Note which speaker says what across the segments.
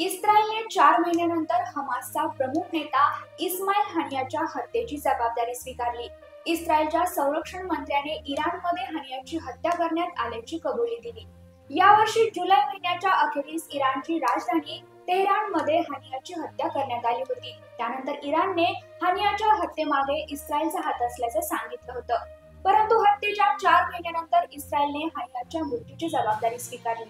Speaker 1: इस्रायलने 4 महिन्यानंतर हमासचा प्रमुख नेता इस्माईल हानियाच्या हत्येची जबाबदारी स्वीकारली। इस्रायलच्या संरक्षण मंत्र्याने इराणमध्ये हानियाची हत्या करण्यात आल्याची कबुली दिली। यावर्षी जुलै महिन्याच्या अखेरीस इराणची राजधानी तेहरानमध्ये हानियाची हत्या करण्यात आली होती। त्यानंतर इराणने हानियाच्या हत्येमागे इस्रायलचा हात असल्याचे सांगितलं होतं, परंतु हत्येच्या 4 महिन्यानंतर इस्रायलने हानियाच्या मृत्यूची जबाबदारी स्वीकारली।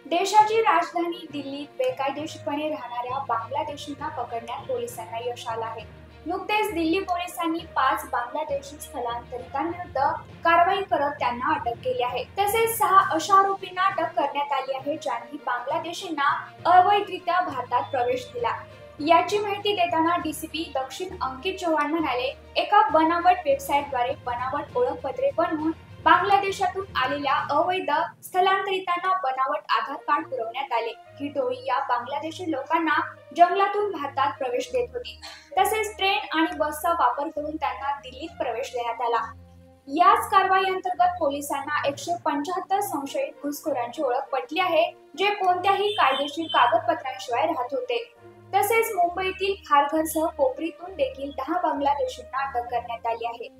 Speaker 1: देशाची राजधानी दिल्लीत बेकायदेशीरपणे राहणाऱ्या बांगलादेशींना पकडण्यात पोलिसांना यश आलं आहे। नुकतेच दिल्ली पोलिसांनी 5 बांगलादेशी स्थलांतरितांविरुद्ध कारवाई करत त्यांना अटक केली आहे। तसेच 6 अशा आरोपींना अटक करण्यात आली आहे ज्यांनी बांगलादेशींना अवैधरित्या भारतात प्रवेश दिला। याची माहिती देताना डीसीपी दक्षिण अंकित चव्हाण म्हणाले, एका बनावट वेबसाईटद्वारे बनावट ओळखपत्रे बनवून बांगलादेशातून आलेल्या अवैध स्थलांतरितांना बनावट आधार कार्ड पुरवण्यात आले। ही टोळी या बांगलादेशी लोकांना जंगलातून भारतात प्रवेश देत होती। तसेच ट्रेन आणि बसचा वापर करून त्यांना दिल्लीत प्रवेश देण्यात आला। याच कारवाई अंतर्गत पोलिसांना 175 संशयित घुसखोरांची ओळख पटली आहे, जे कोणत्याही कायदेशीर कागदपत्रांशिवाय राहत होते। तसेच मुंबईतील खारघरसह कोपरीतून देखील 10 बांगलादेशींना अटक करण्यात आली आहे।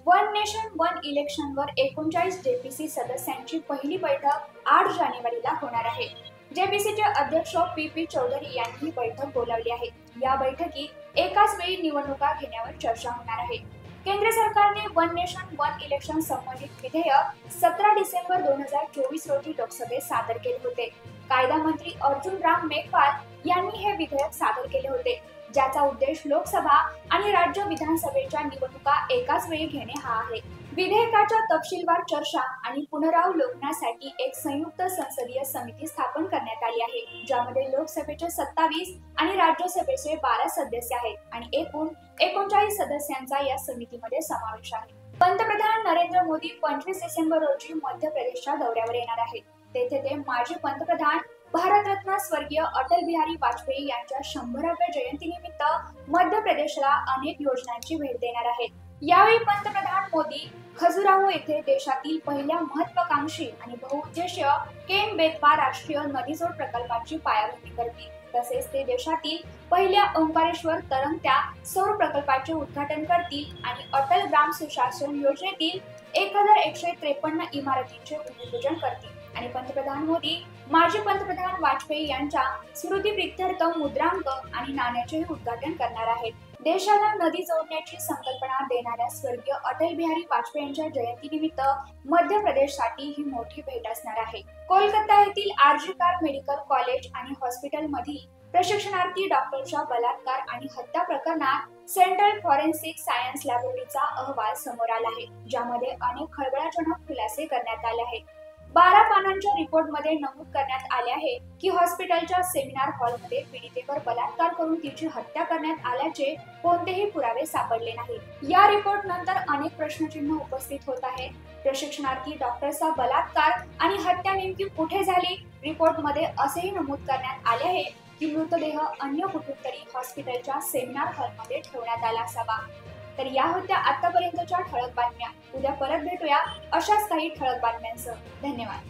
Speaker 1: वन नेशन वन इलेक्शनवर 39 जेपीसी सदस्यांची पहिली बैठक 8 जानेवारीला होणार आहे। जेपीसीचे अध्यक्ष पी चौधरी यांनी ही बैठक बोलावली आहे। या बैठकीत एकाच वेळी निवडणुका घेण्यावर चर्चा होणार आहे। केंद्र सरकारने वन नेशन वन इलेक्शन संबंधित विधेयक 17 डिसेंबर 2024 रोजी लोकसभेत सादर केले होते। कायदा मंत्री अर्जुन राम मेघवाल यांनी हे विधेयक सादर केले होते, ज्याचा उद्देश लोकसभा आणि राज्य विधानसभेच्या निवडणुका एकाच वेळी घेणे हा आहे। विधेयकाच्या तपशीलवार चर्चा आणि पुनरावलोकनासाठी एक संयुक्त संसदीय समिती स्थापन करण्यात आली आहे, ज्यामध्ये लोकसभेचे 27 आणि राज्यसभेचे 12 सदस्य आहेत आणि एकूण 39 सदस्यांचा या समितीमध्ये समावेश आहे। पंतप्रधान नरेंद्र मोदी 25 डिसेंबर रोजी मध्य प्रदेशच्या दौऱ्यावर येणार आहेत। तेथे ते माजी पंतप्रधान भारतरत्न स्वर्गीय अटल बिहारी वाजपेयी यांच्या 100व्या जयंतीनिमित्त मध्य प्रदेशला अनेक योजनांची भेट देणार आहेत। यावेळी पंतप्रधान मोदी खजुराहो येथे देशातील पहिल्या महत्वाकांक्षी आणि बहुउद्देशीय केन बेतवा राष्ट्रीय नदीजोड प्रकल्पाची पायाभरणी करतील। तसेच ते देशातील पहिल्या ओंकारेश्वर तरंगत्या सौर प्रकल्पाचे उद्घाटन करतील आणि अटल ग्राम सुशासन योजनेतील 1153 इमारतींचे भूमिपूजन करतील आणि पंतप्रधान मोदी माजी पंतप्रधान वाजपेयी यांच्या स्मृतीप्रित्यर्थ मुद्रांक आणि नाण्याचेही उद्घाटन करणार आहेत। देशाला नदी जोडण्याची संकल्पना देणाऱ्या स्वर्गीय अटल बिहारी वाजपेयी यांच्या जयंतीनिमित्त मध्य प्रदेशसाठी ही मोठी भेट असणार आहे। कोलकाता येथील आरजी कार मेडिकल कॉलेज आणि हॉस्पिटलमधील प्रशिक्षणार्थी डॉक्टरच्या बलात्कार आणि हत्या प्रकरणात सेंट्रल फॉरेन्सिक सायन्स लॅबोरेटरीचा अहवाल समोर आला आहे, ज्यामध्ये अनेक खळबळजनक खुलासे करण्यात आले आहेत। 12 पानांच्या रिपोर्टमध्ये नमूद करण्यात आले आहे की हॉस्पिटलच्या सेमिनार हॉलमध्ये पीडितेवर बलात्कार करून तिची हत्या करण्यात आल्याचे कोणतेही पुरावे सापडले नाहीत। या रिपोर्ट नंतर अनेक प्रश्नचिन्ह उपस्थित होत आहेत। प्रशिक्षणार्थी डॉक्टरचा बलात्कार आणि हत्या नेमकी कुठे झाली? रिपोर्टमध्ये असेही नमूद करण्यात आले आहे की मृतदेह अन्य कुठूनतरी हॉस्पिटलच्या सेमिनार हॉलमध्ये ठेवण्यात आला असावा। तर या होत्या आतापर्यंतच्या ठळक बातम्या। उद्या परत भेटूया अशाच काही ठळक बातम्यांसह। धन्यवाद।